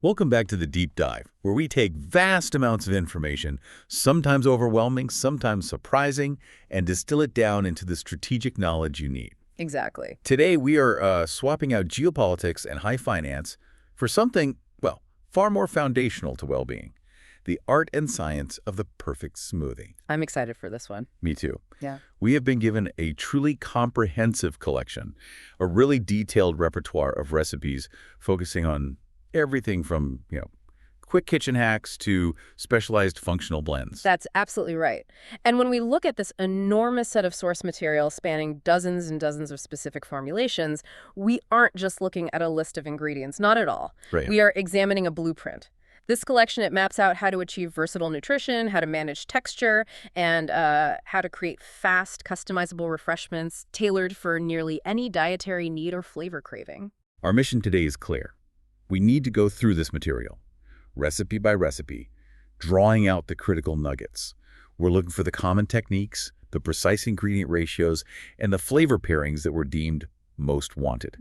Welcome back to the Deep Dive, where we take vast amounts of information, sometimes overwhelming, sometimes surprising, and distill it down into the strategic knowledge you need. Exactly. Today, we are swapping out geopolitics and high finance for something, well, far more foundational to well-being: the art and science of the perfect smoothie. I'm excited for this one. Me too. Yeah. We have been given a truly comprehensive collection, a really detailed repertoire of recipes focusing on everything from, quick kitchen hacks to specialized functional blends. That's absolutely right. And when we look at this enormous set of source material spanning dozens and dozens of specific formulations, we aren't just looking at a list of ingredients, not at all. Right. We are examining a blueprint. This collection, it maps out how to achieve versatile nutrition, how to manage texture, and how to create fast, customizable refreshments tailored for nearly any dietary need or flavor craving. Our mission today is clear. We need to go through this material, recipe by recipe, drawing out the critical nuggets. We're looking for the common techniques, the precise ingredient ratios, and the flavor pairings that were deemed most wanted.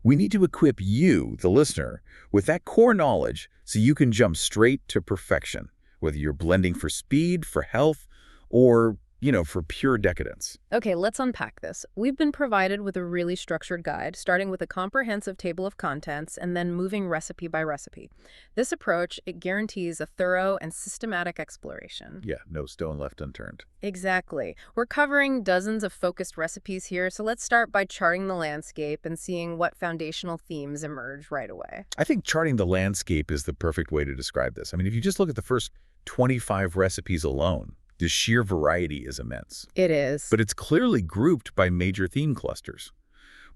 We need to equip you, the listener, with that core knowledge so you can jump straight to perfection, whether you're blending for speed, for health, or, for pure decadence. Okay, let's unpack this. We've been provided with a really structured guide, starting with a comprehensive table of contents and then moving recipe by recipe. This approach, it guarantees a thorough and systematic exploration. Yeah, no stone left unturned. Exactly. We're covering dozens of focused recipes here, so let's start by charting the landscape and seeing what foundational themes emerge right away. I think charting the landscape is the perfect way to describe this. I mean, if you just look at the first 25 recipes alone, the sheer variety is immense. It is. But it's clearly grouped by major theme clusters.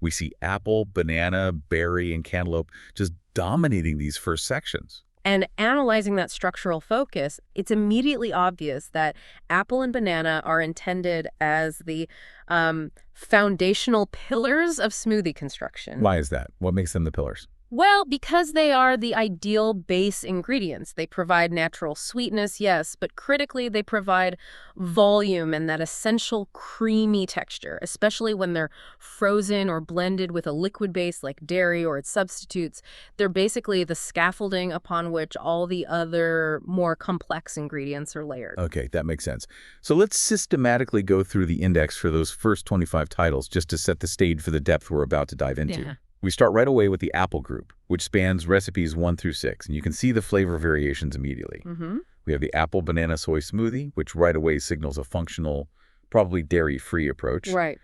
We see apple, banana, berry, and cantaloupe just dominating these first sections. And analyzing that structural focus, it's immediately obvious that apple and banana are intended as the foundational pillars of smoothie construction. Why is that? What makes them the pillars? Well, because they are the ideal base ingredients. They provide natural sweetness, yes, but critically they provide volume and that essential creamy texture, especially when they're frozen or blended with a liquid base like dairy or its substitutes. They're basically the scaffolding upon which all the other more complex ingredients are layered. Okay, that makes sense. So let's systematically go through the index for those first 25 titles just to set the stage for the depth we're about to dive into. Yeah. We start right away with the apple group, which spans recipes 1 through 6, and you can see the flavor variations immediately. We have the apple banana soy smoothie, which right away signals a functional, probably dairy-free approach. Right.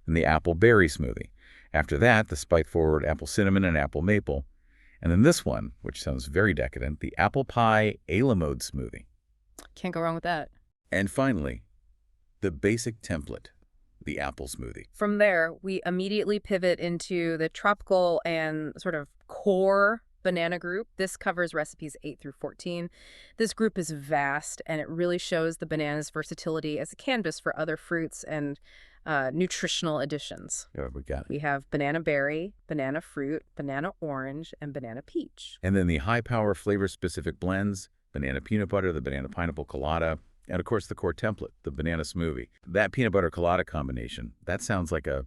And the apple berry smoothie. After that, the spike-forward apple cinnamon and apple maple. And then this one, which sounds very decadent, the apple pie a la mode smoothie. Can't go wrong with that. And finally, the basic template, the apple smoothie. From there, we immediately pivot into the tropical and sort of core banana group. This covers recipes 8 through 14. This group is vast, and it really shows the banana's versatility as a canvas for other fruits and nutritional additions. Yeah, we got it. We have banana berry, banana fruit, banana orange, and banana peach. And then the high-power flavor-specific blends, banana peanut butter, the banana pineapple colada, and of course the core template, the banana smoothie. That peanut butter colada combination, that sounds like a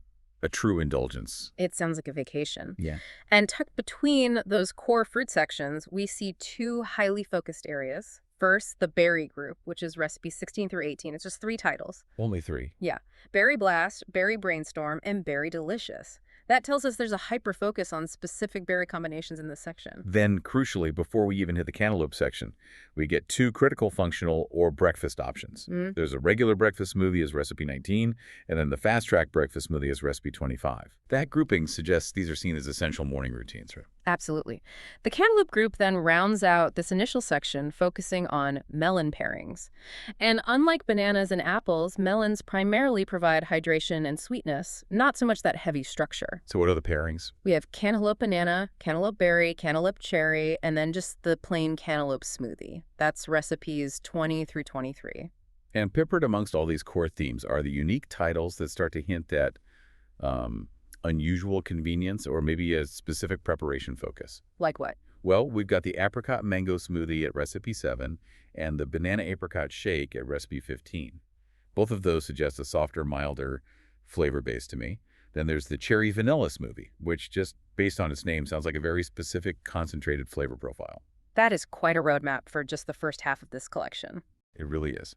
true indulgence. It sounds like a vacation. Yeah. And tucked between those core fruit sections, we see 2 highly focused areas. First, the berry group, which is recipes 16 through 18. It's just 3 titles. Only 3. Yeah. Berry Blast, Berry Brainstorm, and Berry Delicious. That tells us there's a hyper-focus on specific berry combinations in this section. Then, crucially, before we even hit the cantaloupe section, we get 2 critical functional or breakfast options. There's a regular breakfast smoothie as recipe 19, and then the fast-track breakfast smoothie as recipe 25. That grouping suggests these are seen as essential morning routines, right? Absolutely. The cantaloupe group then rounds out this initial section focusing on melon pairings. And unlike bananas and apples, melons primarily provide hydration and sweetness, not so much that heavy structure. So what are the pairings? We have cantaloupe banana, cantaloupe berry, cantaloupe cherry, and then just the plain cantaloupe smoothie. That's recipes 20 through 23. And peppered amongst all these core themes are the unique titles that start to hint at unusual convenience or maybe a specific preparation focus. Like what? Well, we've got the apricot mango smoothie at recipe 7 and the banana apricot shake at recipe 15. Both of those suggest a softer, milder flavor base to me. Then there's the cherry vanilla smoothie, which just Based on its name, sounds like a very specific concentrated flavor profile. That is quite a roadmap for just the first half of this collection. It really is.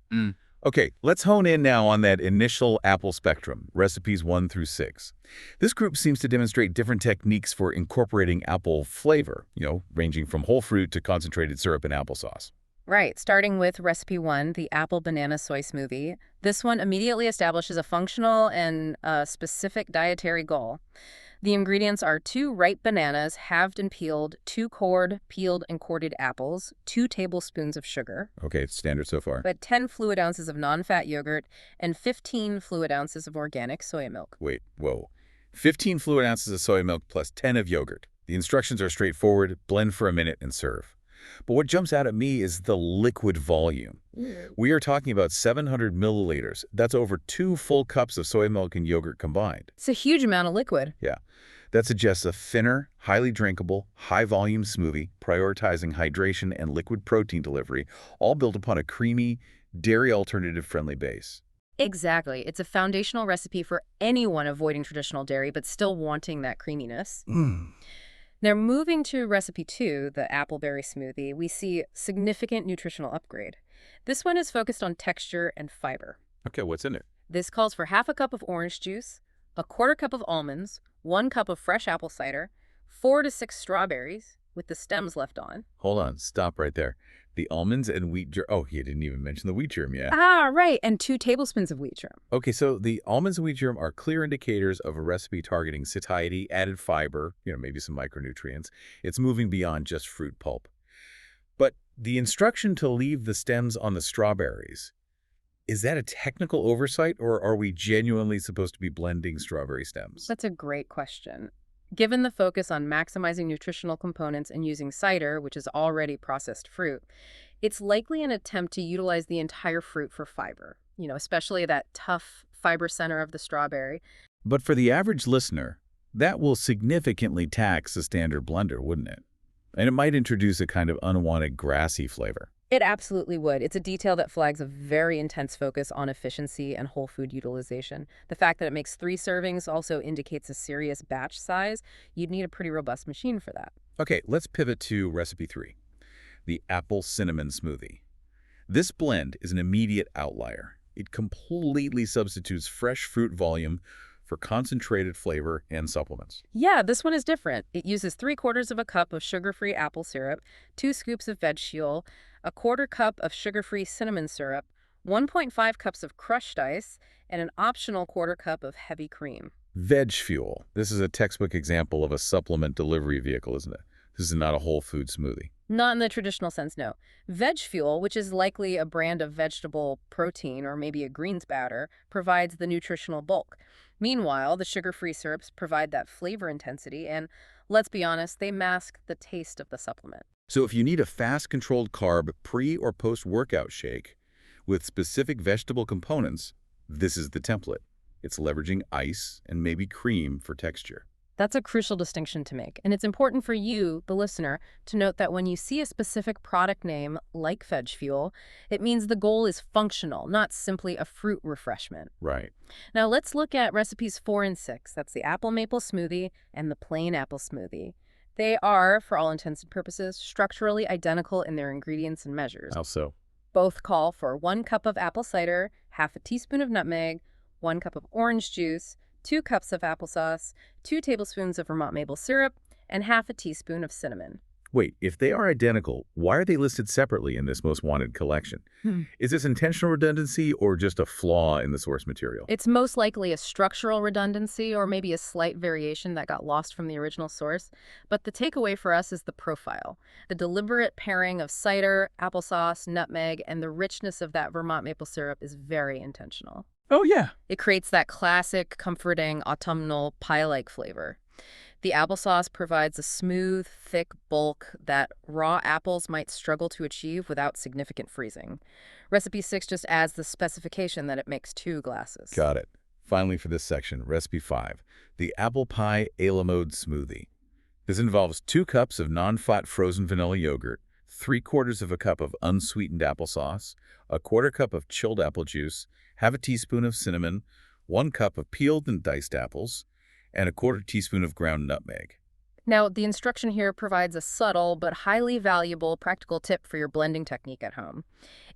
Okay, let's hone in now on that initial apple spectrum, recipes 1 through 6. This group seems to demonstrate different techniques for incorporating apple flavor, ranging from whole fruit to concentrated syrup and applesauce. Right, starting with recipe 1, the apple banana soy smoothie. This one immediately establishes a functional and specific dietary goal. The ingredients are 2 ripe bananas, halved and peeled, 2 cored, peeled, and corded apples, 2 tablespoons of sugar, Okay, it's standard so far. but 10 fluid ounces of non-fat yogurt, and 15 fluid ounces of organic soy milk. Wait, whoa. 15 fluid ounces of soy milk plus 10 of yogurt. The instructions are straightforward: blend for a minute and serve. But what jumps out at me is the liquid volume. We are talking about 700 milliliters. That's over 2 full cups of soy milk and yogurt combined. It's a huge amount of liquid. Yeah. That suggests a thinner, highly drinkable, high-volume smoothie, prioritizing hydration and liquid protein delivery, all built upon a creamy, dairy alternative-friendly base. Exactly. It's a foundational recipe for anyone avoiding traditional dairy but still wanting that creaminess. Now, moving to recipe 2, the appleberry smoothie, we see significant nutritional upgrade. This one is focused on texture and fiber. Okay, what's in it? This calls for half a cup of orange juice, a quarter cup of almonds, 1 cup of fresh apple cider, 4 to 6 strawberries with the stems left on. Hold on, stop right there. The almonds and wheat germ. Oh, you didn't even mention the wheat germ yet. Ah, right, and 2 tablespoons of wheat germ. Okay, so the almonds and wheat germ are clear indicators of a recipe targeting satiety, added fiber, maybe some micronutrients. It's moving beyond just fruit pulp. But the instruction to leave the stems on the strawberries, is that a technical oversight, or are we genuinely supposed to be blending strawberry stems? That's a great question. Given the focus on maximizing nutritional components and using cider, which is already processed fruit, it's likely an attempt to utilize the entire fruit for fiber, especially that tough fiber center of the strawberry. But for the average listener, that will significantly tax the standard blender, wouldn't it? And it might introduce a kind of unwanted grassy flavor. It absolutely would. It's a detail that flags a very intense focus on efficiency and whole food utilization. The fact that it makes 3 servings also indicates a serious batch size. You'd need a pretty robust machine for that. Okay, let's pivot to recipe 3, the apple cinnamon smoothie. This blend is an immediate outlier. It completely substitutes fresh fruit volume for concentrated flavor and supplements. Yeah, this one is different. It uses 3/4 of a cup of sugar-free apple syrup, 2 scoops of veg fuel, a quarter cup of sugar-free cinnamon syrup, 1.5 cups of crushed ice, and an optional quarter cup of heavy cream. Veg fuel. This is a textbook example of a supplement delivery vehicle, isn't it? This is not a whole food smoothie. Not in the traditional sense, no. Veg fuel, which is likely a brand of vegetable protein or maybe a greens batter, provides the nutritional bulk. Meanwhile, the sugar-free syrups provide that flavor intensity, and let's be honest, they mask the taste of the supplement. So if you need a fast-controlled carb pre- or post-workout shake with specific vegetable components, this is the template. It's leveraging ice and maybe cream for texture. That's a crucial distinction to make, and it's important for you, the listener, to note that when you see a specific product name like veg fuel, it means the goal is functional, not simply a fruit refreshment. Right. Now let's look at recipes 4 and 6. That's the apple maple smoothie and the plain apple smoothie. They are, for all intents and purposes, structurally identical in their ingredients and measures. How so? Both call for 1 cup of apple cider, half a teaspoon of nutmeg, 1 cup of orange juice, 2 cups of applesauce, 2 tablespoons of Vermont maple syrup, and half a teaspoon of cinnamon. Wait, if they are identical, why are they listed separately in this most wanted collection? Is this intentional redundancy or just a flaw in the source material? It's most likely a structural redundancy or maybe a slight variation that got lost from the original source. But the takeaway for us is the profile. The deliberate pairing of cider, applesauce, nutmeg, and the richness of that Vermont maple syrup is very intentional. Oh, yeah. It creates that classic, comforting, autumnal pie-like flavor. The applesauce provides a smooth, thick bulk that raw apples might struggle to achieve without significant freezing. Recipe 6 just adds the specification that it makes 2 glasses. Got it. Finally, for this section, recipe 5, the apple pie a la mode smoothie. This involves 2 cups of non-fat frozen vanilla yogurt, 3/4 of a cup of unsweetened applesauce, a quarter cup of chilled apple juice, half a teaspoon of cinnamon, 1 cup of peeled and diced apples, and a 1/4 teaspoon of ground nutmeg. Now, the instruction here provides a subtle but highly valuable practical tip for your blending technique at home.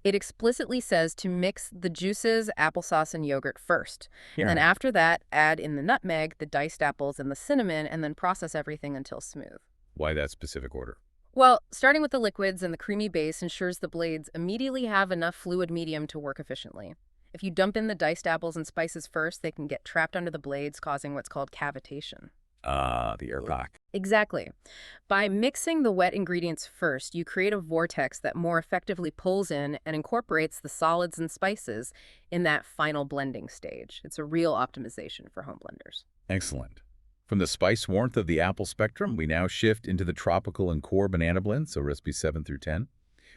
It explicitly says to mix the juices, applesauce, and yogurt first. And then Yeah. after that, add in the nutmeg, the diced apples, and the cinnamon, and then process everything until smooth. Why that specific order? Well, starting with the liquids and the creamy base ensures the blades immediately have enough fluid medium to work efficiently. If you dump in the diced apples and spices first, they can get trapped under the blades, causing what's called cavitation. Ah, the air pack. Exactly. By mixing the wet ingredients first, you create a vortex that more effectively pulls in and incorporates the solids and spices in that final blending stage. It's a real optimization for home blenders. Excellent. From the spice warmth of the apple spectrum, we now shift into the tropical and core banana blend, so recipes 7 through 10.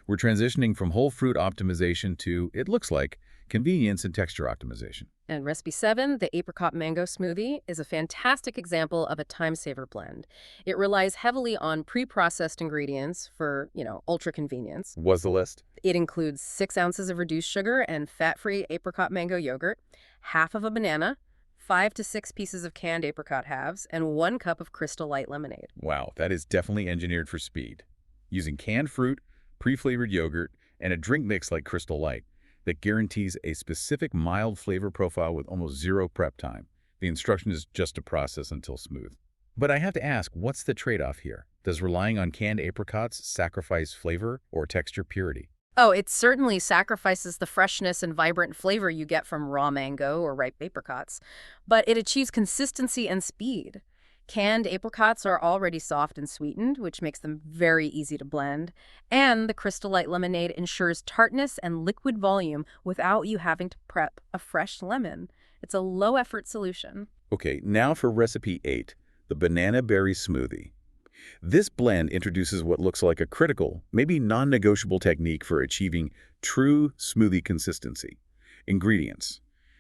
We're transitioning from whole fruit optimization to, it looks like, convenience and texture optimization. And recipe 7, the apricot mango smoothie, is a fantastic example of a time-saver blend. It relies heavily on pre-processed ingredients for, ultra convenience. Was the list? It includes 6 ounces of reduced sugar and fat-free apricot mango yogurt, half of a banana, 5 to 6 pieces of canned apricot halves, and 1 cup of Crystal Light lemonade. Wow, that is definitely engineered for speed. Using canned fruit, pre-flavored yogurt, and a drink mix like Crystal Light that guarantees a specific mild flavor profile with almost zero prep time. The instruction is just to process until smooth. But I have to ask, what's the trade-off here? Does relying on canned apricots sacrifice flavor or texture purity? Oh, it certainly sacrifices the freshness and vibrant flavor you get from raw mango or ripe apricots, but it achieves consistency and speed. Canned apricots are already soft and sweetened, which makes them very easy to blend, and the Crystal Light lemonade ensures tartness and liquid volume without you having to prep a fresh lemon. It's a low-effort solution. Okay, now for recipe 8, the banana berry smoothie. This blend introduces what looks like a critical, maybe non-negotiable technique for achieving true smoothie consistency. Ingredients: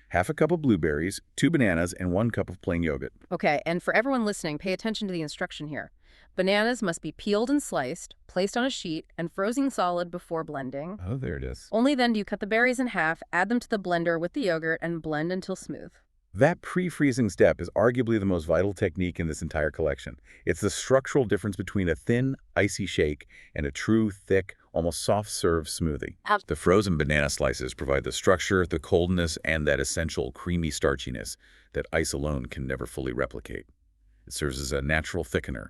half a cup of blueberries, 2 bananas, and 1 cup of plain yogurt. Okay, and for everyone listening, pay attention to the instruction here. Bananas must be peeled and sliced, placed on a sheet, and frozen solid before blending. Oh, there it is. Only then do you cut the berries in half, add them to the blender with the yogurt, and blend until smooth. That pre-freezing step is arguably the most vital technique in this entire collection. It's the structural difference between a thin, icy shake and a true, thick, almost soft-serve smoothie. The frozen banana slices provide the structure, the coldness, and that essential creamy starchiness that ice alone can never fully replicate. It serves as a natural thickener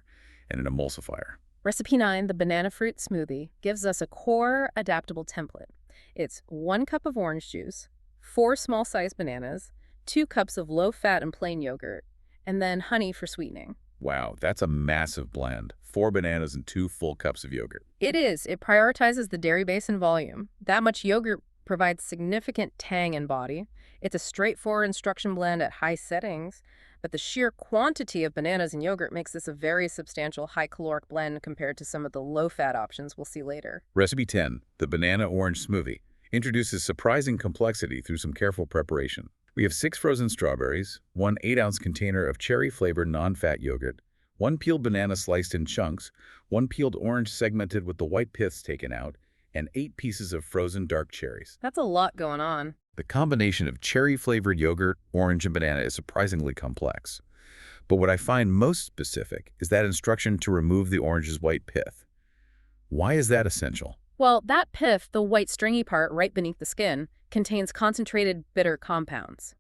and an emulsifier. Recipe 9, the banana fruit smoothie, gives us a core adaptable template. It's 1 cup of orange juice, 4 small-sized bananas, 2 cups of low-fat and plain yogurt, and then honey for sweetening. Wow, that's a massive blend. 4 bananas and 2 full cups of yogurt. It is. It prioritizes the dairy base and volume. That much yogurt provides significant tang and body. It's a straightforward instruction blend at high settings, but the sheer quantity of bananas and yogurt makes this a very substantial high-caloric blend compared to some of the low-fat options we'll see later. Recipe 10, the banana orange smoothie, introduces surprising complexity through some careful preparation. We have 6 frozen strawberries, 1 8-ounce container of cherry-flavored non-fat yogurt, 1 peeled banana sliced in chunks, 1 peeled orange segmented with the white piths taken out, and 8 pieces of frozen dark cherries. That's a lot going on. The combination of cherry-flavored yogurt, orange, and banana is surprisingly complex. But what I find most specific is that instruction to remove the orange's white pith. Why is that essential? Well, that pith, the white stringy part right beneath the skin, contains concentrated bitter compounds.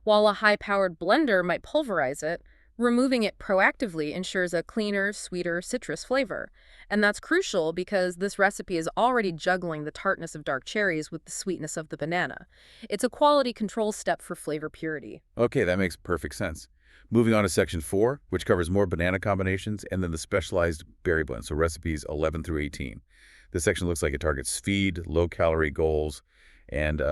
While a high-powered blender might pulverize it, removing it proactively ensures a cleaner, sweeter citrus flavor. And that's crucial because this recipe is already juggling the tartness of dark cherries with the sweetness of the banana. It's a quality control step for flavor purity. Okay, that makes perfect sense. Moving on to section 4, which covers more banana combinations, and then the specialized berry blend, so recipes 11 through 18. This section looks like it targets speed, low-calorie goals, and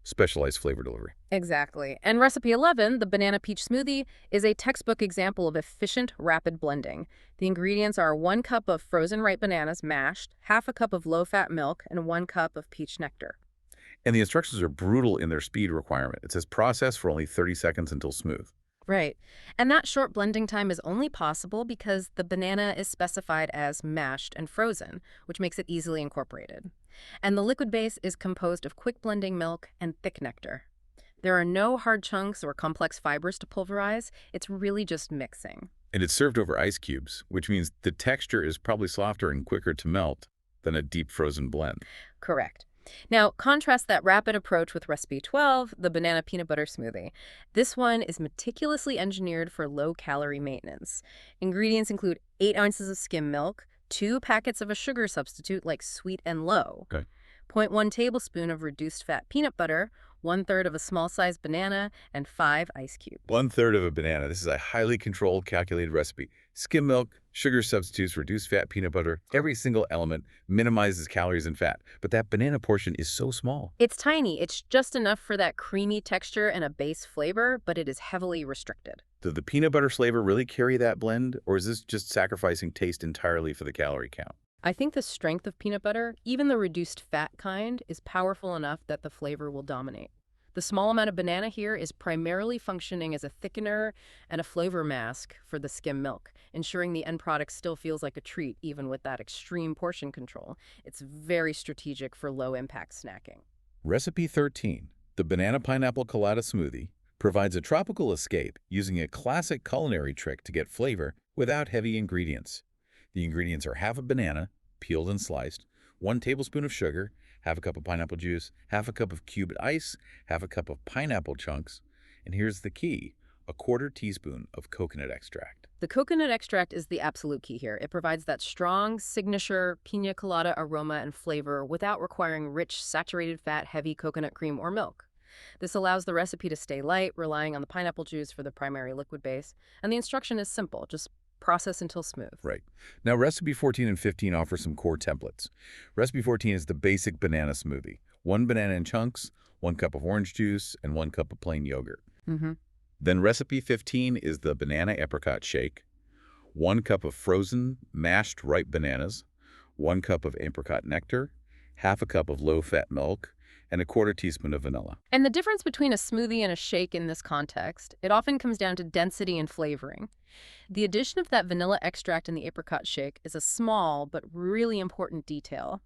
specialized flavor delivery. Exactly. And recipe 11, the banana peach smoothie, is a textbook example of efficient, rapid blending. The ingredients are 1 cup of frozen ripe bananas mashed, half a cup of low-fat milk, and 1 cup of peach nectar. And the instructions are brutal in their speed requirement. It says process for only 30 seconds until smooth. Right. And that short blending time is only possible because the banana is specified as mashed and frozen, which makes it easily incorporated. And the liquid base is composed of quick blending milk and thick nectar. There are no hard chunks or complex fibers to pulverize. It's really just mixing. And it's served over ice cubes, which means the texture is probably softer and quicker to melt than a deep frozen blend. Correct. Now, contrast that rapid approach with recipe 12, the banana peanut butter smoothie. This one is meticulously engineered for low-calorie maintenance. Ingredients include 8 ounces of skim milk, 2 packets of a sugar substitute like Sweet and Low, zero Okay. point 0.1 tablespoon of reduced fat peanut butter, 1/3 of a small-sized banana, and 5 ice cubes. 1/3 of a banana. This is a highly controlled, calculated recipe. Skim milk, sugar substitutes, reduced fat peanut butter. Every single element minimizes calories and fat. But that banana portion is so small. It's tiny. It's just enough for that creamy texture and a base flavor, but it is heavily restricted. Does the peanut butter flavor really carry that blend, or is this just sacrificing taste entirely for the calorie count? I think the strength of peanut butter, even the reduced fat kind, is powerful enough that the flavor will dominate. The small amount of banana here is primarily functioning as a thickener and a flavor mask for the skim milk, ensuring the end product still feels like a treat even with that extreme portion control. It's very strategic for low-impact snacking. Recipe 13, the banana pineapple colada smoothie, provides a tropical escape using a classic culinary trick to get flavor without heavy ingredients. The ingredients are half a banana, peeled and sliced, 1 tablespoon of sugar, half a cup of pineapple juice, half a cup of cubed ice, half a cup of pineapple chunks, and here's the key, a 1/4 teaspoon of coconut extract. The coconut extract is the absolute key here. It provides that strong, signature pina colada aroma and flavor without requiring rich, saturated fat, heavy coconut cream or milk. This allows the recipe to stay light, relying on the pineapple juice for the primary liquid base, and the instruction is simple, just process until smooth. Right. Now, recipe 14 and 15 offer some core templates. Recipe 14 is the basic banana smoothie. 1 banana in chunks, 1 cup of orange juice, and 1 cup of plain yogurt. Mm-hmm. Then recipe 15 is the banana apricot shake. 1 cup of frozen, mashed ripe bananas, 1 cup of apricot nectar, half a cup of low-fat milk, and a 1/4 teaspoon of vanilla. And the difference between a smoothie and a shake in this context, it often comes down to density and flavoring. The addition of that vanilla extract in the apricot shake is a small but really important detail.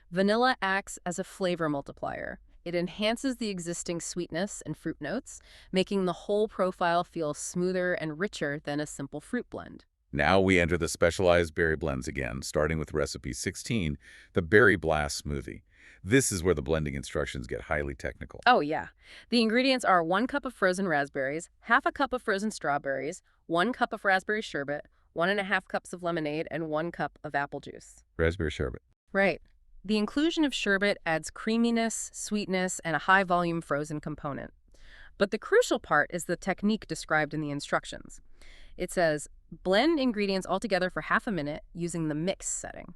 Vanilla acts as a flavor multiplier. It enhances the existing sweetness and fruit notes, making the whole profile feel smoother and richer than a simple fruit blend. Now we enter the specialized berry blends again, starting with recipe 16, the Berry Blast smoothie. This is where the blending instructions get highly technical. Oh, yeah. The ingredients are 1 cup of frozen raspberries, half a cup of frozen strawberries, 1 cup of raspberry sherbet, 1½ cups of lemonade, and 1 cup of apple juice. Raspberry sherbet. Right. The inclusion of sherbet adds creaminess, sweetness, and a high-volume frozen component. But the crucial part is the technique described in the instructions. It says, blend ingredients all together for half a minute using the mix setting.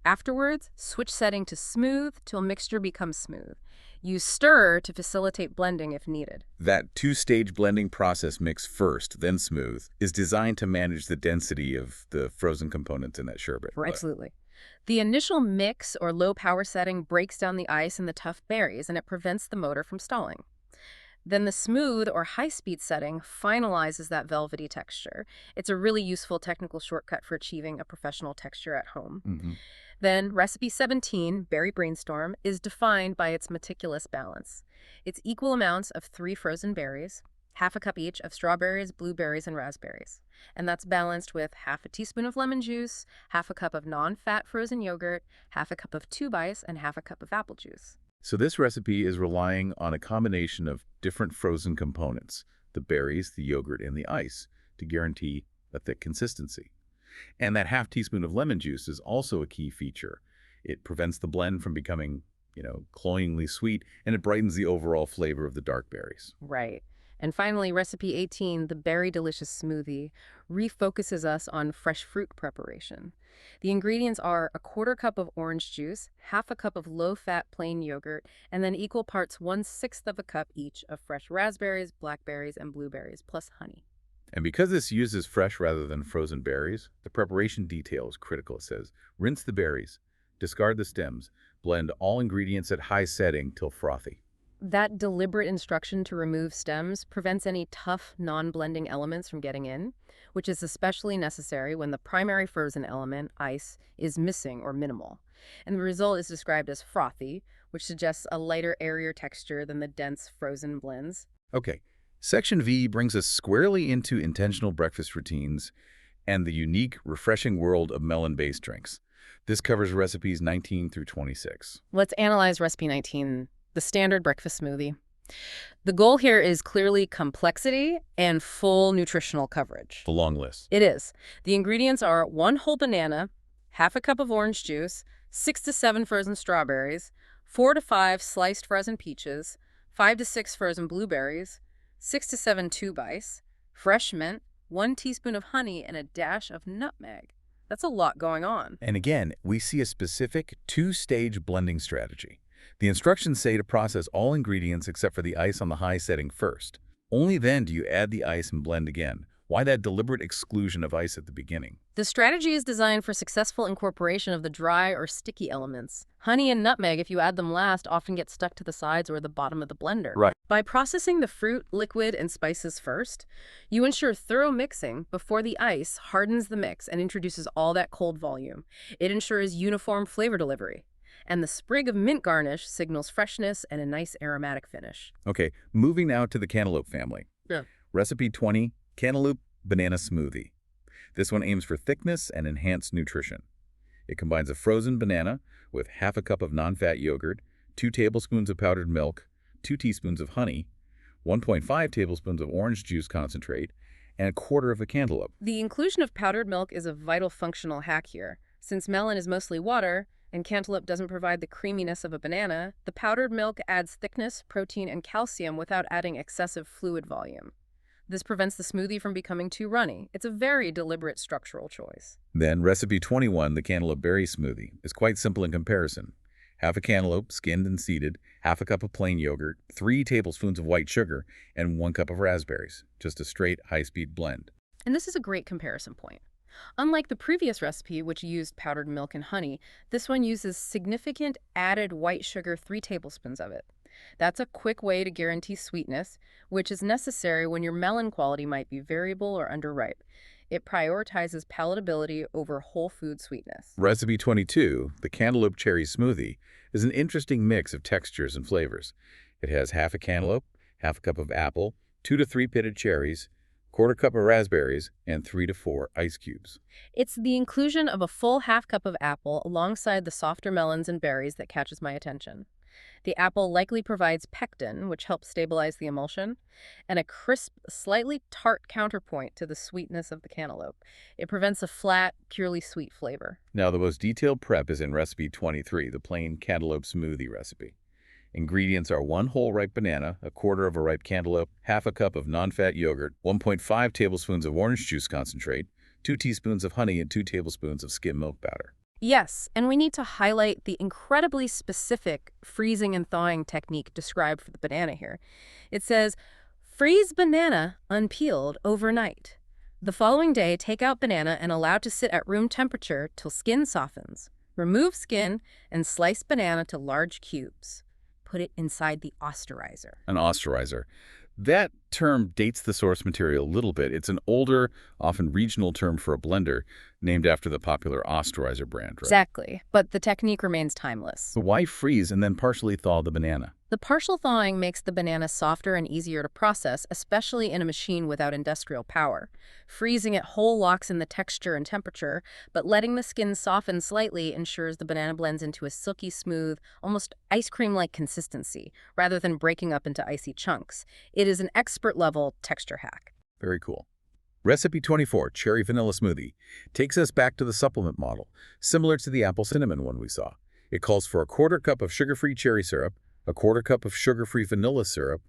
Afterwards, switch setting to smooth till mixture becomes smooth. Use stir to facilitate blending if needed. That 2-stage blending process, mix first, then smooth, is designed to manage the density of the frozen components in that sherbet. Absolutely. The initial mix or low power setting breaks down the ice and the tough berries, and it prevents the motor from stalling. Then the smooth or high-speed setting finalizes that velvety texture. It's a really useful technical shortcut for achieving a professional texture at home. Mm-hmm. Then recipe 17, Berry Brainstorm, is defined by its meticulous balance. It's equal amounts of 3 frozen berries, half a cup each of strawberries, blueberries, and raspberries. And that's balanced with half a teaspoon of lemon juice, half a cup of non-fat frozen yogurt, half a cup of tube ice, and half a cup of apple juice. So this recipe is relying on a combination of different frozen components, the berries, the yogurt, and the ice, to guarantee a thick consistency. And that half teaspoon of lemon juice is also a key feature. It prevents the blend from becoming, cloyingly sweet, and it brightens the overall flavor of the dark berries. Right. And finally, recipe 18, the Berry Delicious Smoothie, refocuses us on fresh fruit preparation. The ingredients are a 1/4 cup of orange juice, half a cup of low-fat plain yogurt, and then equal parts 1/6 of a cup each of fresh raspberries, blackberries, and blueberries, plus honey. And because this uses fresh rather than frozen berries, the preparation detail is critical. It says, rinse the berries, discard the stems, blend all ingredients at high setting till frothy. That deliberate instruction to remove stems prevents any tough, non-blending elements from getting in, which is especially necessary when the primary frozen element, ice, is missing or minimal. And the result is described as frothy, which suggests a lighter, airier texture than the dense frozen blends. Okay, Section V brings us squarely into intentional breakfast routines and the unique, refreshing world of melon-based drinks. This covers recipes 19 through 26. Let's analyze recipe 19, the standard breakfast smoothie. The goal here is clearly complexity and full nutritional coverage. The long list. It is. The ingredients are 1 whole banana, half a cup of orange juice, 6 to 7 frozen strawberries, 4 to 5 sliced frozen peaches, 5 to 6 frozen blueberries, 6 to 7 tube ice, fresh mint, 1 teaspoon of honey, and a dash of nutmeg. That's a lot going on. And again, we see a specific two-stage blending strategy. The instructions say to process all ingredients except for the ice on the high setting first. Only then do you add the ice and blend again. Why that deliberate exclusion of ice at the beginning? The strategy is designed for successful incorporation of the dry or sticky elements. Honey and nutmeg, if you add them last, often get stuck to the sides or the bottom of the blender. Right. By processing the fruit, liquid, and spices first, you ensure thorough mixing before the ice hardens the mix and introduces all that cold volume. It ensures uniform flavor delivery. And the sprig of mint garnish signals freshness and a nice aromatic finish. Okay, moving now to the cantaloupe family. Yeah. Recipe 20, Cantaloupe Banana Smoothie. This one aims for thickness and enhanced nutrition. It combines a frozen banana with half a cup of non-fat yogurt, 2 tablespoons of powdered milk, 2 teaspoons of honey, 1.5 tablespoons of orange juice concentrate, and a quarter of a cantaloupe. The inclusion of powdered milk is a vital functional hack here. Since melon is mostly water, and cantaloupe doesn't provide the creaminess of a banana, the powdered milk adds thickness, protein, and calcium without adding excessive fluid volume. This prevents the smoothie from becoming too runny. It's a very deliberate structural choice. Then, recipe 21, the Cantaloupe Berry Smoothie, is quite simple in comparison. Half a cantaloupe, skinned and seeded, half a cup of plain yogurt, 3 tablespoons of white sugar, and 1 cup of raspberries. Just a straight, high-speed blend. And this is a great comparison point. Unlike the previous recipe, which used powdered milk and honey, this one uses significant added white sugar, 3 tablespoons of it. That's a quick way to guarantee sweetness, which is necessary when your melon quality might be variable or underripe. It prioritizes palatability over whole food sweetness. Recipe 22, the Cantaloupe Cherry Smoothie, is an interesting mix of textures and flavors. It has half a cantaloupe, half a cup of apple, 2 to 3 pitted cherries, quarter cup of raspberries, and 3 to 4 ice cubes. It's the inclusion of a full half cup of apple alongside the softer melons and berries that catches my attention. The apple likely provides pectin, which helps stabilize the emulsion, and a crisp, slightly tart counterpoint to the sweetness of the cantaloupe. It prevents a flat, purely sweet flavor. Now, the most detailed prep is in recipe 23, the plain cantaloupe smoothie recipe. Ingredients are 1 whole ripe banana, a quarter of a ripe cantaloupe, half a cup of non-fat yogurt, 1.5 tablespoons of orange juice concentrate, 2 teaspoons of honey, and 2 tablespoons of skim milk powder. Yes, and we need to highlight the incredibly specific freezing and thawing technique described for the banana here. It says, freeze banana unpeeled overnight. The following day, take out banana and allow to sit at room temperature till skin softens. Remove skin and slice banana to large cubes. Put it inside the osterizer. An osterizer. That term dates the source material a little bit. It's an older, often regional term for a blender named after the popular osterizer brand, right? Exactly, but the technique remains timeless. So why freeze and then partially thaw the banana? The partial thawing makes the banana softer and easier to process, especially in a machine without industrial power. Freezing it whole locks in the texture and temperature, but letting the skin soften slightly ensures the banana blends into a silky smooth, almost ice cream-like consistency, rather than breaking up into icy chunks. It is an expert-level texture hack. Very cool. Recipe 24, Cherry Vanilla Smoothie, takes us back to the supplement model, similar to the apple cinnamon one we saw. It calls for a quarter cup of sugar-free cherry syrup, a quarter cup of sugar-free vanilla syrup,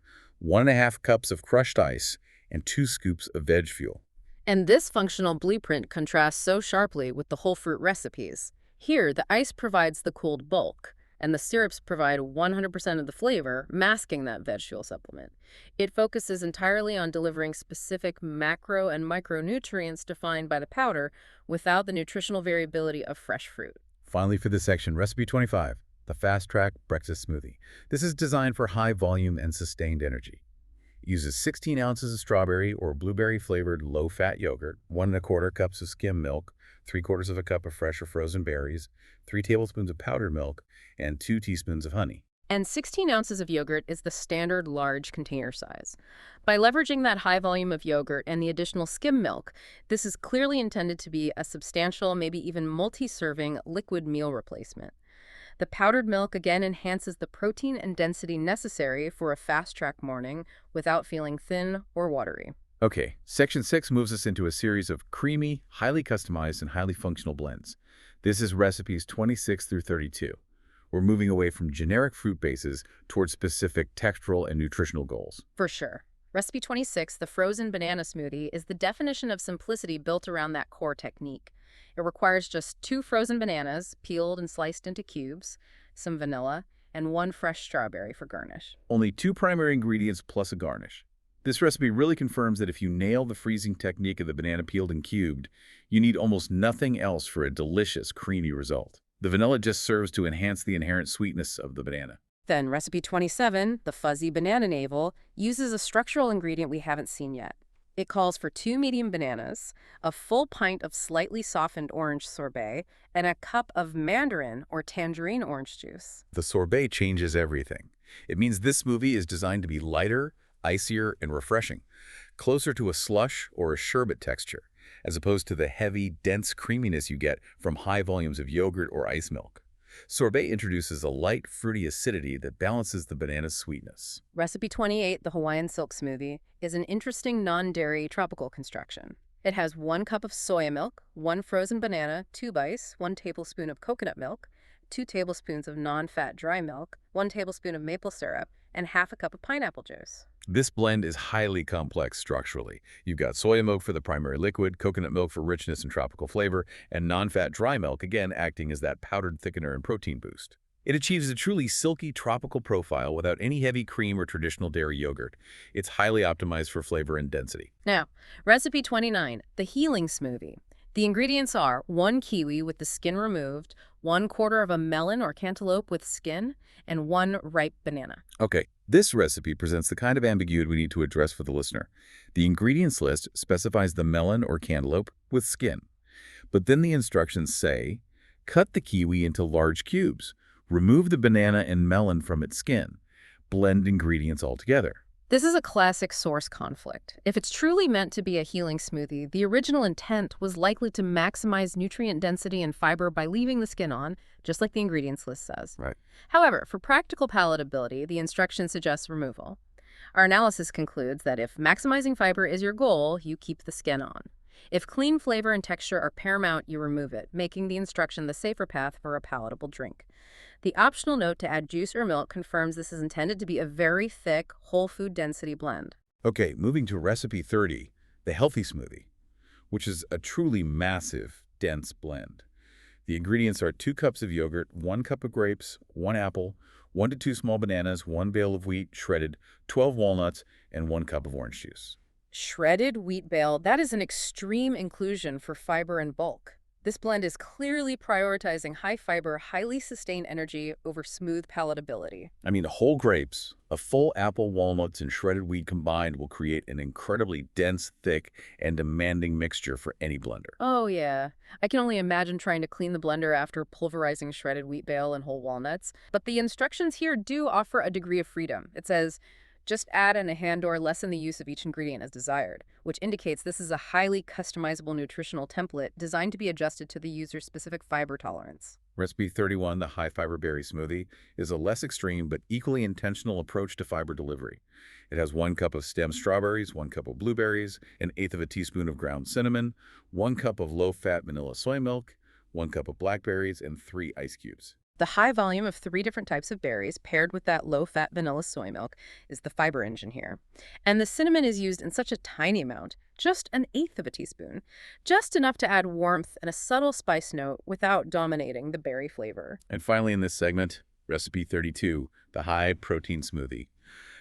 1.5 cups of crushed ice, and 2 scoops of veg fuel. And this functional blueprint contrasts so sharply with the whole fruit recipes. Here, the ice provides the cooled bulk, and the syrups provide 100% of the flavor, masking that veg fuel supplement. It focuses entirely on delivering specific macro and micronutrients defined by the powder without the nutritional variability of fresh fruit. Finally, for this section, Recipe 25, the Fast Track Breakfast Smoothie. This is designed for high volume and sustained energy. It uses 16 ounces of strawberry or blueberry-flavored low-fat yogurt, 1.25 cups of skim milk, 3/4 of a cup of fresh or frozen berries, 3 tablespoons of powdered milk, and 2 teaspoons of honey. And 16 ounces of yogurt is the standard large container size. By leveraging that high volume of yogurt and the additional skim milk, this is clearly intended to be a substantial, maybe even multi-serving liquid meal replacement. The powdered milk again enhances the protein and density necessary for a fast-track morning without feeling thin or watery. Okay, Section 6 moves us into a series of creamy, highly customized, and highly functional blends. This is recipes 26 through 32. We're moving away from generic fruit bases towards specific textural and nutritional goals. For sure. Recipe 26, the frozen banana smoothie, is the definition of simplicity built around that core technique. It requires just 2 frozen bananas, peeled and sliced into cubes, some vanilla, and 1 fresh strawberry for garnish. Only 2 primary ingredients plus a garnish. This recipe really confirms that if you nail the freezing technique of the banana peeled and cubed, you need almost nothing else for a delicious, creamy result. The vanilla just serves to enhance the inherent sweetness of the banana. Then recipe 27, the fuzzy banana navel, uses a structural ingredient we haven't seen yet. It calls for 2 medium bananas, a full pint of slightly softened orange sorbet, and a cup of mandarin or tangerine orange juice. The sorbet changes everything. It means this smoothie is designed to be lighter, icier, and refreshing, closer to a slush or a sherbet texture, as opposed to the heavy, dense creaminess you get from high volumes of yogurt or ice milk. Sorbet introduces a light, fruity acidity that balances the banana's sweetness. Recipe 28, the Hawaiian silk smoothie, is an interesting non-dairy tropical construction. It has 1 cup of soya milk, 1 frozen banana, 2 ice, 1 tablespoon of coconut milk, 2 tablespoons of non-fat dry milk, 1 tablespoon of maple syrup, and half a cup of pineapple juice. This blend is highly complex structurally. You've got soya milk for the primary liquid, coconut milk for richness and tropical flavor, and non-fat dry milk, again acting as that powdered thickener and protein boost. It achieves a truly silky tropical profile without any heavy cream or traditional dairy yogurt. It's highly optimized for flavor and density. Now, recipe 29, the healing smoothie. The ingredients are 1 kiwi with the skin removed, 1/4 of a melon or cantaloupe with skin, and 1 ripe banana. Okay, this recipe presents the kind of ambiguity we need to address for the listener. The ingredients list specifies the melon or cantaloupe with skin. But then the instructions say, cut the kiwi into large cubes, remove the banana and melon from its skin, blend ingredients all together. This is a classic source conflict. If it's truly meant to be a healing smoothie, the original intent was likely to maximize nutrient density and fiber by leaving the skin on, just like the ingredients list says. Right. However, for practical palatability, the instruction suggests removal. Our analysis concludes that if maximizing fiber is your goal, you keep the skin on. If clean flavor and texture are paramount, you remove it, making the instruction the safer path for a palatable drink. The optional note to add juice or milk confirms this is intended to be a very thick, whole food density blend. Okay, moving to recipe 30, the healthy smoothie, which is a truly massive, dense blend. The ingredients are 2 cups of yogurt, 1 cup of grapes, 1 apple, 1 to 2 small bananas, 1 bale of wheat shredded, 12 walnuts, and 1 cup of orange juice. Shredded wheat bale, that is an extreme inclusion for fiber and bulk. This blend is clearly prioritizing high-fiber, highly sustained energy over smooth palatability. I mean, whole grapes, a full apple, walnuts, and shredded wheat combined will create an incredibly dense, thick, and demanding mixture for any blender. Oh, yeah. I can only imagine trying to clean the blender after pulverizing shredded wheat bale and whole walnuts. But the instructions here do offer a degree of freedom. It says, just add in a hand or lessen the use of each ingredient as desired, which indicates this is a highly customizable nutritional template designed to be adjusted to the user's specific fiber tolerance. Recipe 31, the high-fiber berry smoothie, is a less extreme but equally intentional approach to fiber delivery. It has 1 cup of stem strawberries, 1 cup of blueberries, 1/8 of a teaspoon of ground cinnamon, 1 cup of low-fat vanilla soy milk, 1 cup of blackberries, and 3 ice cubes. The high volume of 3 different types of berries paired with that low-fat vanilla soy milk is the fiber engine here. And the cinnamon is used in such a tiny amount, just 1/8 of a teaspoon, just enough to add warmth and a subtle spice note without dominating the berry flavor. And finally in this segment, recipe 32, the high-protein smoothie.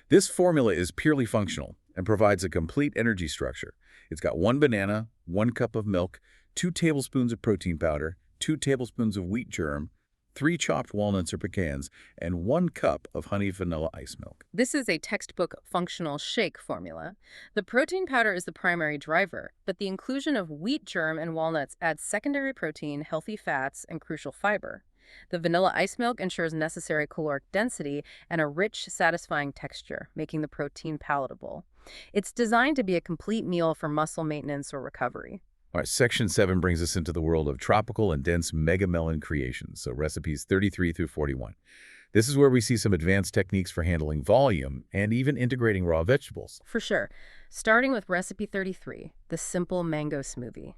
This formula is purely functional and provides a complete energy structure. It's got 1 banana, 1 cup of milk, 2 tablespoons of protein powder, 2 tablespoons of wheat germ, 3 chopped walnuts or pecans, and 1 cup of honey vanilla ice milk. This is a textbook functional shake formula. The protein powder is the primary driver, but the inclusion of wheat germ and walnuts adds secondary protein, healthy fats, and crucial fiber. The vanilla ice milk ensures necessary caloric density and a rich, satisfying texture, making the protein palatable. It's designed to be a complete meal for muscle maintenance or recovery. All right, Section 7 brings us into the world of tropical and dense mega melon creations, so recipes 33 through 41. This is where we see some advanced techniques for handling volume and even integrating raw vegetables. For sure. Starting with recipe 33, the simple mango smoothie.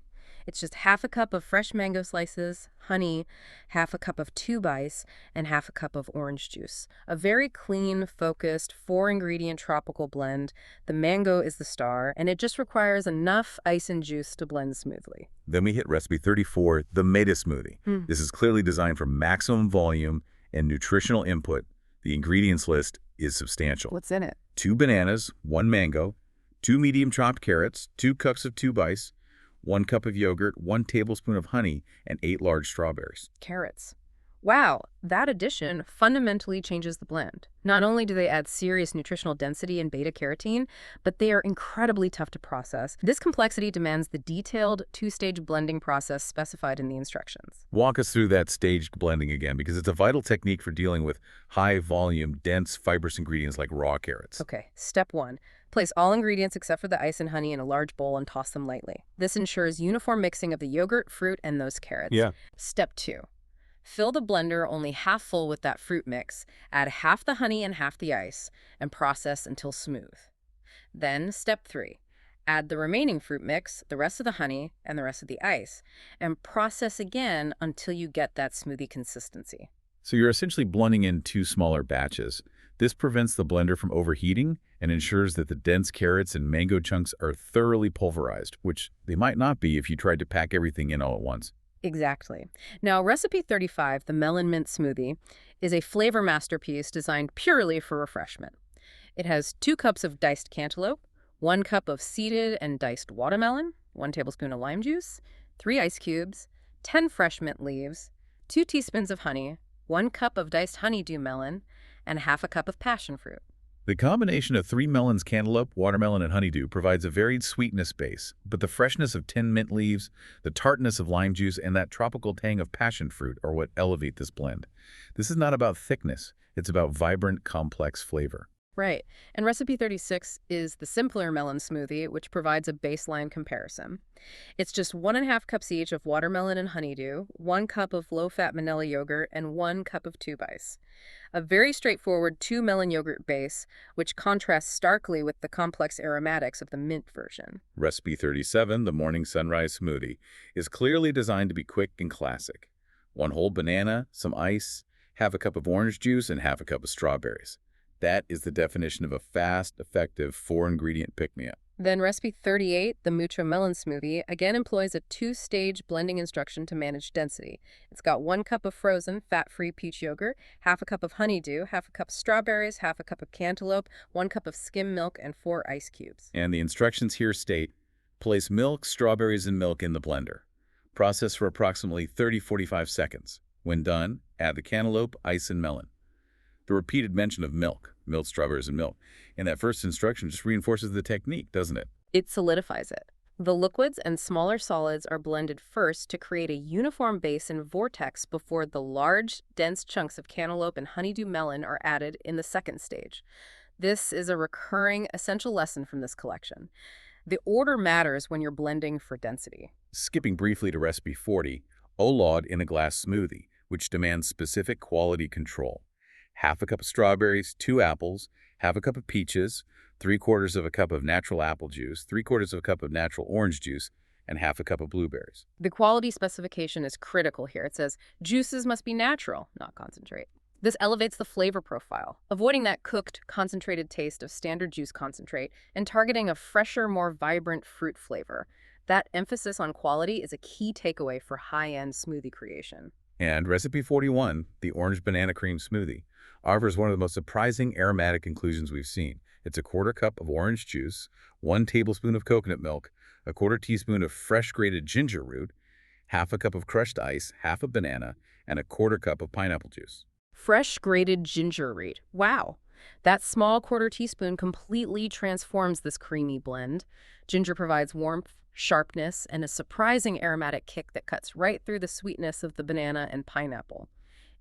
It's just half a cup of fresh mango slices, honey, half a cup of tube ice, and half a cup of orange juice. A very clean, focused, four-ingredient tropical blend. The mango is the star, and it just requires enough ice and juice to blend smoothly. Then we hit recipe 34, the meta smoothie. This is clearly designed for maximum volume and nutritional input. The ingredients list is substantial. What's in it? 2 bananas, 1 mango, 2 medium chopped carrots, 2 cups of tube ice, 1 cup of yogurt, 1 tablespoon of honey, and 8 large strawberries. Carrots. Wow, that addition fundamentally changes the blend. Not only do they add serious nutritional density and beta-carotene, but they are incredibly tough to process. This complexity demands the detailed two-stage blending process specified in the instructions. Walk us through that staged blending again, because it's a vital technique for dealing with high-volume, dense, fibrous ingredients like raw carrots. Okay, step 1. Place all ingredients except for the ice and honey in a large bowl and toss them lightly. This ensures uniform mixing of the yogurt, fruit, and those carrots. Yeah. Step 2. Fill the blender only half full with that fruit mix, add half the honey and half the ice, and process until smooth. Then, step 3. Add the remaining fruit mix, the rest of the honey, and the rest of the ice, and process again until you get that smoothie consistency. So you're essentially blending in 2 smaller batches. This prevents the blender from overheating and ensures that the dense carrots and mango chunks are thoroughly pulverized, which they might not be if you tried to pack everything in all at once. Exactly. Now, recipe 35, the melon mint smoothie, is a flavor masterpiece designed purely for refreshment. It has 2 cups of diced cantaloupe, 1 cup of seeded and diced watermelon, 1 tablespoon of lime juice, 3 ice cubes, 10 fresh mint leaves, 2 teaspoons of honey, 1 cup of diced honeydew melon, and half a cup of passion fruit. The combination of 3 melons, cantaloupe, watermelon, and honeydew provides a varied sweetness base, but the freshness of 10 mint leaves, the tartness of lime juice, and that tropical tang of passion fruit are what elevate this blend. This is not about thickness, it's about vibrant, complex flavor. Right. And recipe 36 is the simpler melon smoothie, which provides a baseline comparison. It's just 1½ cups each of watermelon and honeydew, 1 cup of low-fat vanilla yogurt, and 1 cup of tube ice. A very straightforward 2-melon yogurt base, which contrasts starkly with the complex aromatics of the mint version. Recipe 37, the morning sunrise smoothie, is clearly designed to be quick and classic. 1 whole banana, some ice, half a cup of orange juice, and half a cup of strawberries. That is the definition of a fast, effective, 4-ingredient pick-me-up. Then recipe 38, the Mucho Melon Smoothie, again employs a 2-stage blending instruction to manage density. It's got 1 cup of frozen, fat-free peach yogurt, half a cup of honeydew, half a cup of strawberries, half a cup of cantaloupe, 1 cup of skim milk, and 4 ice cubes. And the instructions here state, place milk, strawberries, and milk in the blender. Process for approximately 30-45 seconds. When done, add the cantaloupe, ice, and melon. The repeated mention of milk, strawberries, and milk, in that first instruction just reinforces the technique, doesn't it? It solidifies it. The liquids and smaller solids are blended first to create a uniform base and vortex before the large, dense chunks of cantaloupe and honeydew melon are added in the second stage. This is a recurring, essential lesson from this collection. The order matters when you're blending for density. Skipping briefly to recipe 40, Olod in a glass smoothie, which demands specific quality control. Half a cup of strawberries, 2 apples, half a cup of peaches, 3/4 of a cup of natural apple juice, 3/4 of a cup of natural orange juice, and half a cup of blueberries. The quality specification is critical here. It says juices must be natural, not concentrate. This elevates the flavor profile, avoiding that cooked, concentrated taste of standard juice concentrate and targeting a fresher, more vibrant fruit flavor. That emphasis on quality is a key takeaway for high-end smoothie creation. And recipe 41, the orange banana cream smoothie, offers one of the most surprising aromatic inclusions we've seen. It's a 1/4 cup of orange juice, 1 tablespoon of coconut milk, a 1/4 teaspoon of fresh grated ginger root, half a cup of crushed ice, half a banana, and a 1/4 cup of pineapple juice. Fresh grated ginger root. Wow. That small 1/4 teaspoon completely transforms this creamy blend. Ginger provides warmth, sharpness, and a surprising aromatic kick that cuts right through the sweetness of the banana and pineapple.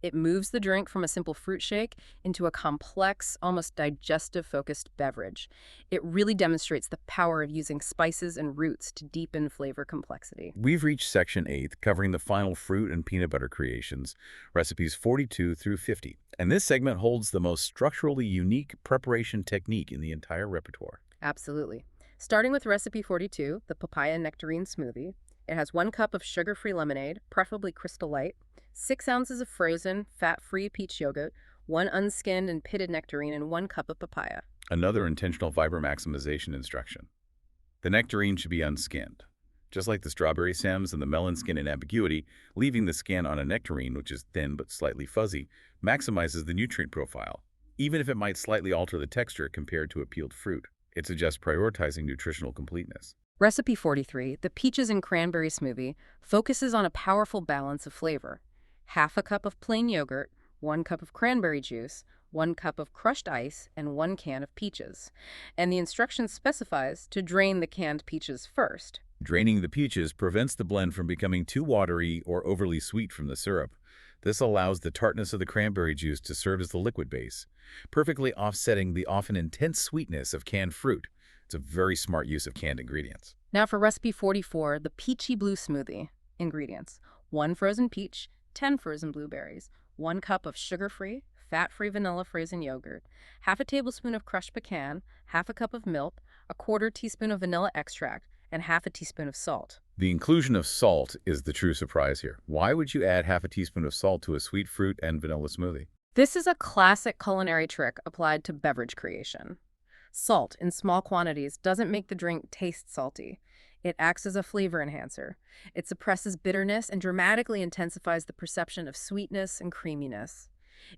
It moves the drink from a simple fruit shake into a complex, almost digestive-focused beverage. It really demonstrates the power of using spices and roots to deepen flavor complexity. We've reached section 8, covering the final fruit and peanut butter creations, recipes 42 through 50. And this segment holds the most structurally unique preparation technique in the entire repertoire. Absolutely. Starting with recipe 42, the papaya nectarine smoothie, it has 1 cup of sugar-free lemonade, preferably Crystal Light, 6 ounces of frozen, fat-free peach yogurt, 1 unskinned and pitted nectarine, and 1 cup of papaya. Another intentional fiber maximization instruction. The nectarine should be unskinned. Just like the strawberry stems and the melon skin in ambiguity, leaving the skin on a nectarine, which is thin but slightly fuzzy, maximizes the nutrient profile, even if it might slightly alter the texture compared to a peeled fruit. It suggests prioritizing nutritional completeness. Recipe 43, the peaches and cranberry smoothie, focuses on a powerful balance of flavor. Half a cup of plain yogurt, 1 cup of cranberry juice, 1 cup of crushed ice, and 1 can of peaches. And the instruction specifies to drain the canned peaches first. Draining the peaches prevents the blend from becoming too watery or overly sweet from the syrup. This allows the tartness of the cranberry juice to serve as the liquid base, perfectly offsetting the often intense sweetness of canned fruit. It's a very smart use of canned ingredients. Now for recipe 44, the peachy blue smoothie. Ingredients: 1 frozen peach, 10 frozen blueberries, 1 cup of sugar-free, fat-free vanilla frozen yogurt, half a tablespoon of crushed pecan, half a cup of milk, a 1/4 teaspoon of vanilla extract, and half a teaspoon of salt. The inclusion of salt is the true surprise here. Why would you add half a teaspoon of salt to a sweet fruit and vanilla smoothie? This is a classic culinary trick applied to beverage creation. Salt in small quantities doesn't make the drink taste salty. It acts as a flavor enhancer. It suppresses bitterness and dramatically intensifies the perception of sweetness and creaminess.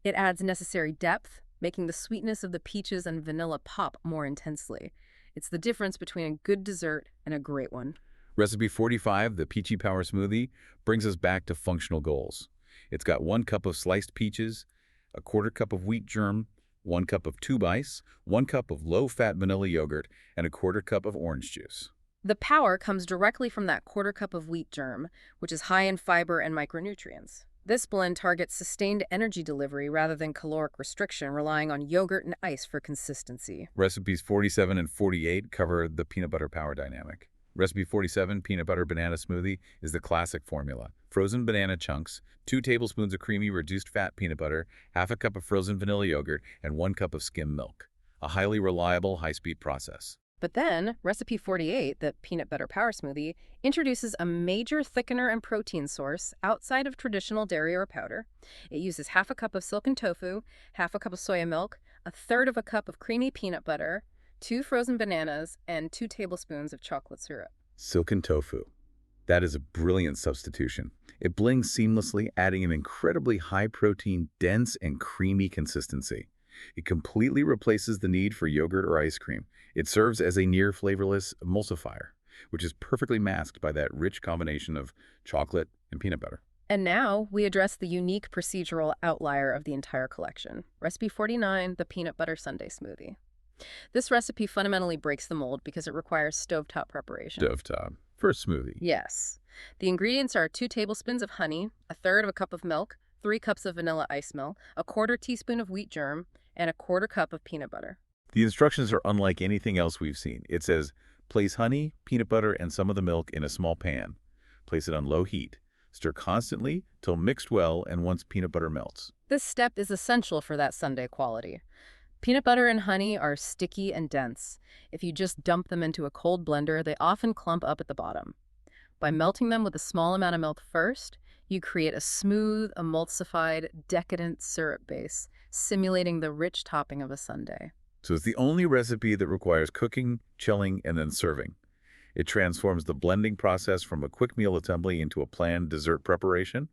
It adds necessary depth, making the sweetness of the peaches and vanilla pop more intensely. It's the difference between a good dessert and a great one. Recipe 45, the Peachy Power Smoothie, brings us back to functional goals. It's got 1 cup of sliced peaches, a 1/4 cup of wheat germ, 1 cup of tube ice, 1 cup of low-fat vanilla yogurt, and a 1/4 cup of orange juice. The power comes directly from that 1/4 cup of wheat germ, which is high in fiber and micronutrients. This blend targets sustained energy delivery rather than caloric restriction, relying on yogurt and ice for consistency. Recipes 47 and 48 cover the peanut butter power dynamic. Recipe 47, peanut butter banana smoothie, is the classic formula. Frozen banana chunks, 2 tablespoons of creamy reduced fat peanut butter, half a cup of frozen vanilla yogurt, and 1 cup of skim milk. A highly reliable, high-speed process. But then, recipe 48, the peanut butter power smoothie, introduces a major thickener and protein source outside of traditional dairy or powder. It uses half a cup of silken tofu, half a cup of soya milk, 1/3 of a cup of creamy peanut butter, 2 frozen bananas, and 2 tablespoons of chocolate syrup. Silken tofu. That is a brilliant substitution. It blends seamlessly, adding an incredibly high-protein, dense, and creamy consistency. It completely replaces the need for yogurt or ice cream. It serves as a near-flavorless emulsifier, which is perfectly masked by that rich combination of chocolate and peanut butter. And now, we address the unique procedural outlier of the entire collection. Recipe 49, the peanut butter sundae smoothie. This recipe fundamentally breaks the mold because it requires stovetop preparation. Stovetop. For a smoothie. Yes. The ingredients are 2 tablespoons of honey, 1/3 of a cup of milk, 3 cups of vanilla ice milk, a 1/4 teaspoon of wheat germ, and a 1/4 cup of peanut butter. The instructions are unlike anything else we've seen. It says, place honey, peanut butter, and some of the milk in a small pan. Place it on low heat. Stir constantly till mixed well and once peanut butter melts. This step is essential for that sundae quality. Peanut butter and honey are sticky and dense. If you just dump them into a cold blender, they often clump up at the bottom. By melting them with a small amount of milk first, you create a smooth, emulsified, decadent syrup base, simulating the rich topping of a sundae. So it's the only recipe that requires cooking, chilling, and then serving. It transforms the blending process from a quick meal assembly into a planned dessert preparation.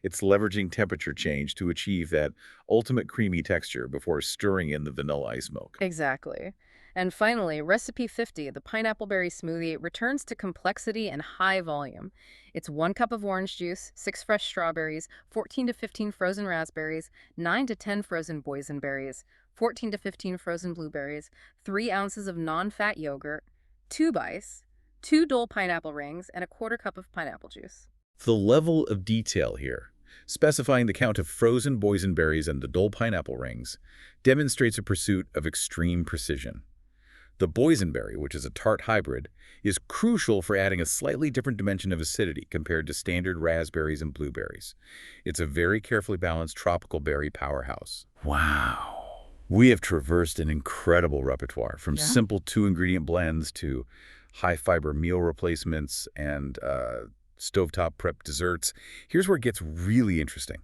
It's leveraging temperature change to achieve that ultimate creamy texture before stirring in the vanilla ice milk. Exactly. And finally, recipe 50, the pineapple berry smoothie, returns to complexity and high volume. It's 1 cup of orange juice, 6 fresh strawberries, 14 to 15 frozen raspberries, 9 to 10 frozen boysenberries, 14 to 15 frozen blueberries, 3 ounces of non-fat yogurt, tube ice, 2 Dole pineapple rings, and a 1/4 cup of pineapple juice. The level of detail here, specifying the count of frozen boysenberries and the Dole pineapple rings, demonstrates a pursuit of extreme precision. The boysenberry, which is a tart hybrid, is crucial for adding a slightly different dimension of acidity compared to standard raspberries and blueberries. It's a very carefully balanced tropical berry powerhouse. Wow. We have traversed an incredible repertoire, from simple two-ingredient blends to high-fiber meal replacements and stovetop prep desserts. Here's where it gets really interesting.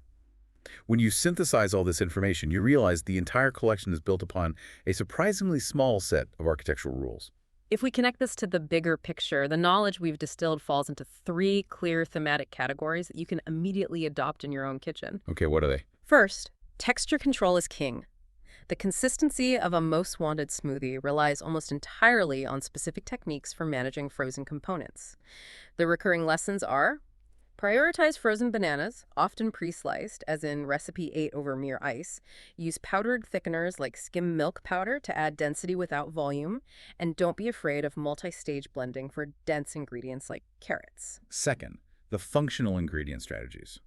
When you synthesize all this information, you realize the entire collection is built upon a surprisingly small set of architectural rules. If we connect this to the bigger picture, the knowledge we've distilled falls into 3 clear thematic categories that you can immediately adopt in your own kitchen. Okay, what are they? First, texture control is king. The consistency of a most wanted smoothie relies almost entirely on specific techniques for managing frozen components. The recurring lessons are: prioritize frozen bananas, often pre-sliced, as in recipe 8 over mere ice. Use powdered thickeners like skim milk powder to add density without volume. And don't be afraid of multi-stage blending for dense ingredients like carrots. Second, the functional ingredient strategies.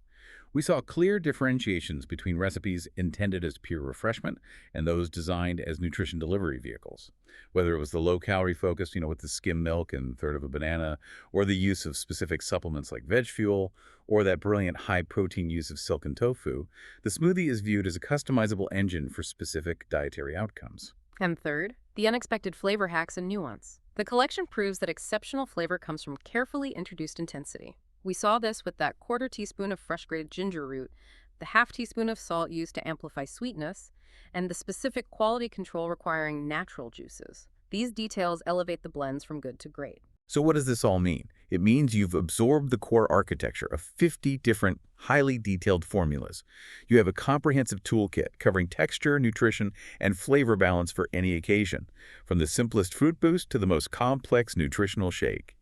We saw clear differentiations between recipes intended as pure refreshment and those designed as nutrition delivery vehicles. Whether it was the low-calorie focus, with the skim milk and third of a banana, or the use of specific supplements like veg fuel, or that brilliant high-protein use of silken tofu, the smoothie is viewed as a customizable engine for specific dietary outcomes. And third, the unexpected flavor hacks and nuance. The collection proves that exceptional flavor comes from carefully introduced intensity. We saw this with that 1/4 teaspoon of fresh grated ginger root, the 1/2 teaspoon of salt used to amplify sweetness, and the specific quality control requiring natural juices. These details elevate the blends from good to great. So what does this all mean? It means you've absorbed the core architecture of 50 different, highly detailed formulas. You have a comprehensive toolkit covering texture, nutrition, and flavor balance for any occasion, from the simplest fruit boost to the most complex nutritional shake.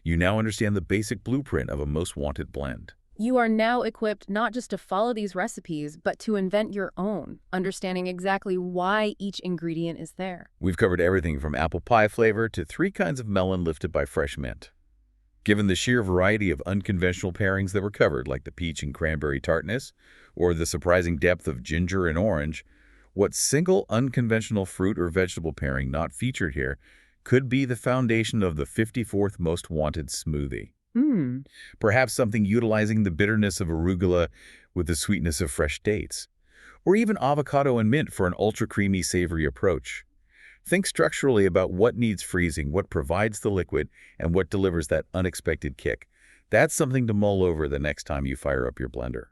You now understand the basic blueprint of a most wanted blend. You are now equipped not just to follow these recipes, but to invent your own, understanding exactly why each ingredient is there. We've covered everything from apple pie flavor to 3 kinds of melon lifted by fresh mint. Given the sheer variety of unconventional pairings that were covered, like the peach and cranberry tartness, or the surprising depth of ginger and orange, what single unconventional fruit or vegetable pairing not featured here could be the foundation of the 54th most wanted smoothie? Perhaps something utilizing the bitterness of arugula with the sweetness of fresh dates, or even avocado and mint for an ultra-creamy, savory approach. Think structurally about what needs freezing, what provides the liquid, and what delivers that unexpected kick. That's something to mull over the next time you fire up your blender.